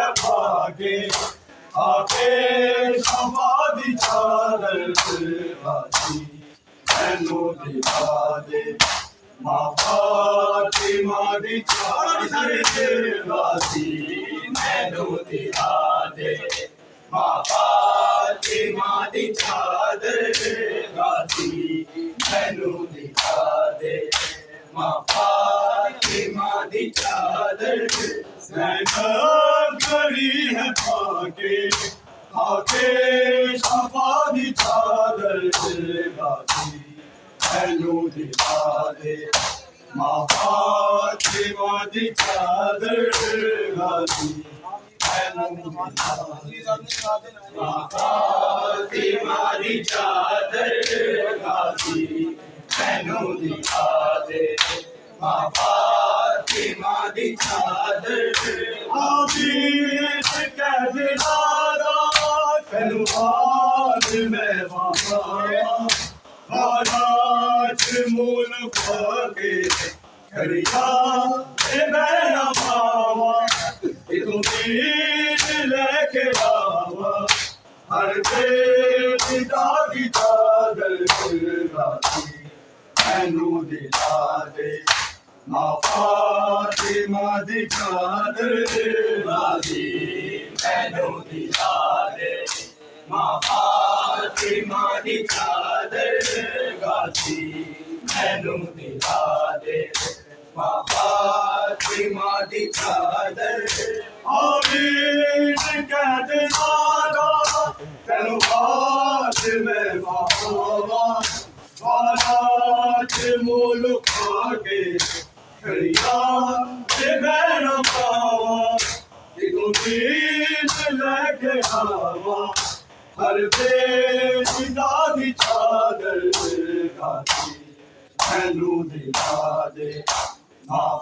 है भागे आके समाधि चादर राजी मैनू दिखा दे माँ फातिमा दी चादर राजी मैनू दिखा दे माँ फातिमा दी चादर राजी मैनू दिखा दे माँ फातिमा दी चादर करी है भागे आके समाधि चादर राजी मैनू दिखा दे माँ फातिमा दी चादर राजी मैनू दिखा दे माँ फातिमा दी चादर राजी मैनू दिखा दे माँ फातिमा दी चादर आमीर कह दे दादा कलू हाथ में बाबा महाराज मूल भागे खड़िया बैना बाबा उम्मीद लेके बाबा हर पिता की चादर राजी मैनू दिखा दे माँ फातिमा दी चादर राजी मैनू दिखा दे माँ फातिमा दी चादर राजी मैनू दिखा दे माँ फातिमा दी चादर आमीन कह दे दादा तेनु हाथ में बाबा महाराज मुल्क आगे खड़िया बैना बाबा उम्मीद लेके आवा हर बेदा दी चादर राजी मैनू दिखा दे माँ